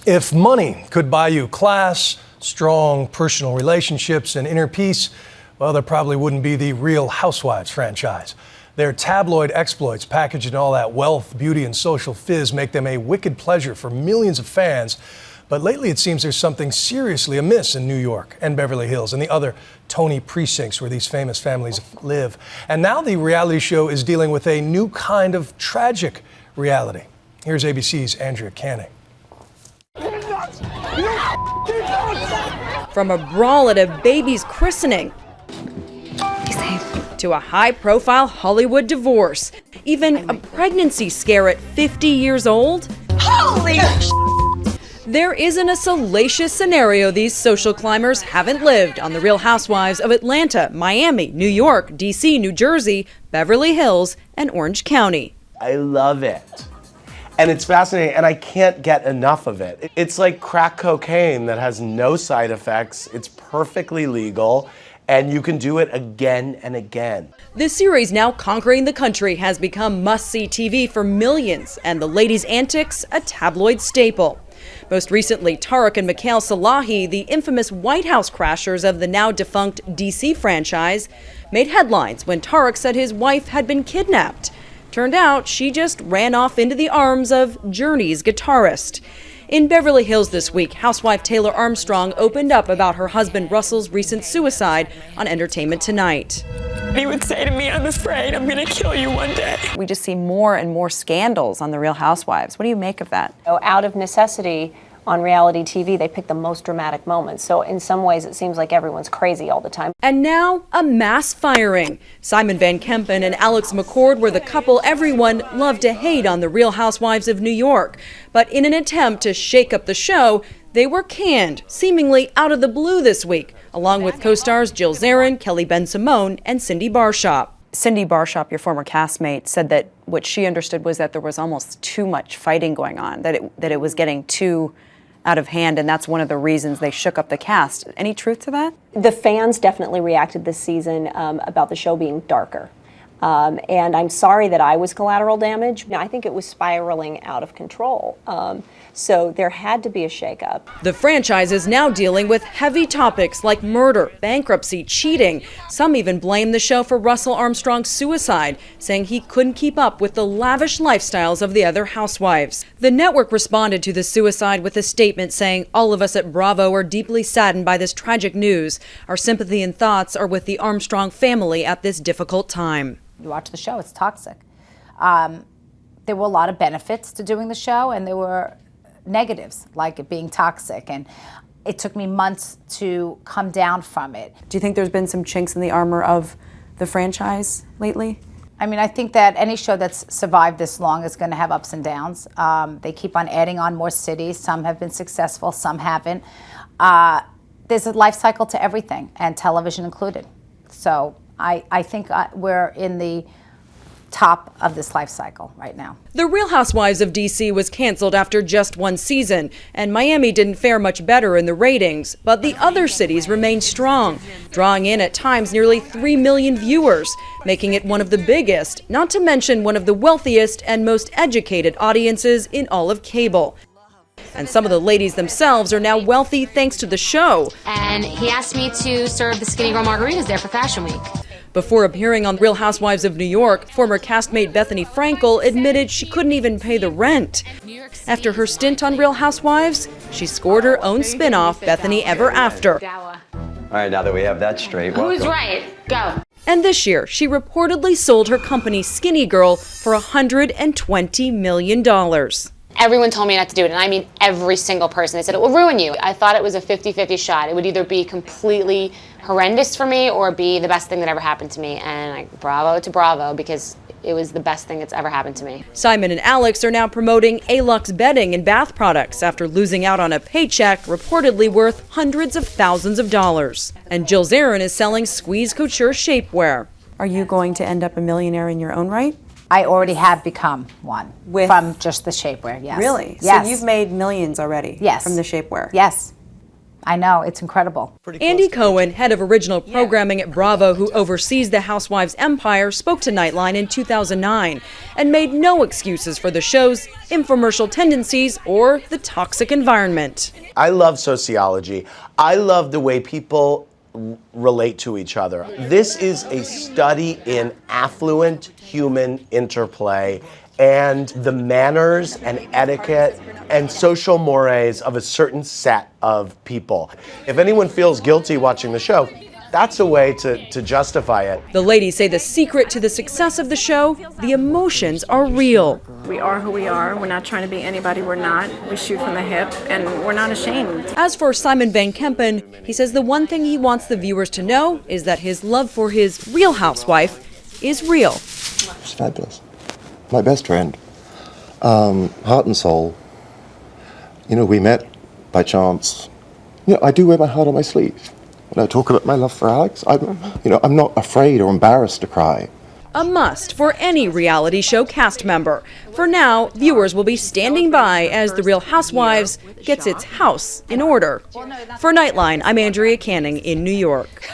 If money could buy you class, strong personal relationships, and inner peace, well, there probably wouldn't be the Real Housewives franchise. Their tabloid exploits, packaged in all that wealth, beauty, and social fizz, make them a wicked pleasure for millions of fans. But lately, it seems there's something seriously amiss in New York and Beverly Hills and the other Tony precincts where these famous families live. And now the reality show is dealing with a new kind of tragic reality. Here's ABC's Andrea Canning. From a brawl at a baby's christening to a high-profile Hollywood divorce, even a pregnancy scare at 50 years old. Holy There isn't a salacious scenario these social climbers haven't lived on The Real Housewives of Atlanta, Miami, New York, D.C., New Jersey, Beverly Hills, and Orange County. I love it. And it's fascinating, and I can't get enough of it. It's like crack cocaine that has no side effects. It's perfectly legal, and you can do it again and again. This series, now conquering the country, has become must-see TV for millions, and the ladies' antics a tabloid staple. Most recently, Tariq and Mikhail Salahi, the infamous White House crashers of the now-defunct DC franchise, made headlines when Tariq said his wife had been kidnapped. Turned out she just ran off into the arms of Journey's guitarist. In Beverly Hills this week, housewife Taylor Armstrong opened up about her husband Russell's recent suicide on Entertainment Tonight. He would say to me, "I'm afraid I'm going to kill you one day." We just see more and more scandals on The Real Housewives. What do you make of that? Out of necessity, on reality TV, they pick the most dramatic moments. So in some ways, it seems like everyone's crazy all the time. And now, a mass firing. Simon Van Kempen and Alex McCord were the couple everyone loved to hate on The Real Housewives of New York. But in an attempt to shake up the show, they were canned, seemingly out of the blue this week, along with co-stars Jill Zarin, Kelly Ben-Simone, and Cindy Barshop. Cindy Barshop, your former castmate, said that what she understood was that there was almost too much fighting going on, that it was getting too out of hand, and that's one of the reasons they shook up the cast. Any truth to that? The fans definitely reacted this season about the show being darker. And I'm sorry that I was collateral damage. I think it was spiraling out of control. So there had to be a shakeup. The franchise is now dealing with heavy topics like murder, bankruptcy, cheating. Some even blame the show for Russell Armstrong's suicide, saying he couldn't keep up with the lavish lifestyles of the other housewives. The network responded to the suicide with a statement saying, "All of us at Bravo are deeply saddened by this tragic news. Our sympathy and thoughts are with the Armstrong family at this difficult time." You watch the show, it's toxic. There were a lot of benefits to doing the show, and there were negatives, like it being toxic. And it took me months to come down from it. Do you think there's been some chinks in the armor of the franchise lately? I mean, I think that any show that's survived this long is going to have ups and downs. They keep on adding on more cities. Some have been successful, some haven't. There's a life cycle to everything, and television included. So I think we're in the top of this life cycle right now. The Real Housewives of D.C. was canceled after just one season, and Miami didn't fare much better in the ratings. But the other cities remained strong, drawing in at times nearly 3 million viewers, making it one of the biggest, not to mention one of the wealthiest and most educated audiences in all of cable. And some of the ladies themselves are now wealthy thanks to the show. And he asked me to serve the Skinny Girl margaritas there for Fashion Week. Before appearing on Real Housewives of New York, former castmate Bethenny Frankel admitted she couldn't even pay the rent. After her stint on Real Housewives, she scored her own spin-off, Bethenny Ever After. All right, now that we have that straight, welcome. Who's right? Go. And this year, she reportedly sold her company Skinny Girl for $120 million. Everyone told me not to do it, and I mean every single person. They said, it will ruin you. I thought it was a 50-50 shot. It would either be completely horrendous for me or be the best thing that ever happened to me. And bravo to Bravo, because it was the best thing that's ever happened to me. Simon and Alex are now promoting A-Lux bedding and bath products after losing out on a paycheck reportedly worth hundreds of thousands of dollars. And Jill Zarin is selling Squeeze Couture shapewear. Are you going to end up a millionaire in your own right? I already have become one from just the shapewear, yes. Really? Yes. So you've made millions already yes. from the shapewear? Yes. I know, it's incredible. Andy Cohen, head of original programming at Bravo, who oversees the Housewives empire, spoke to Nightline in 2009 and made no excuses for the show's infomercial tendencies or the toxic environment. I love sociology. I love the way people relate to each other. This is a study in affluent human interplay and the manners and etiquette and social mores of a certain set of people. If anyone feels guilty watching the show, that's a way to justify it. The ladies say the secret to the success of the show, the emotions are real. We are who we are. We're not trying to be anybody we're not. We shoot from the hip, and we're not ashamed. As for Simon Van Kempen, he says the one thing he wants the viewers to know is that his love for his real housewife is real. She's fabulous. My best friend. Heart and soul. You know, we met by chance. You know, I do wear my heart on my sleeve. When I talk about my love for Alex, I'm not afraid or embarrassed to cry. A must for any reality show cast member. For now, viewers will be standing by as The Real Housewives gets its house in order. For Nightline, I'm Andrea Canning in New York.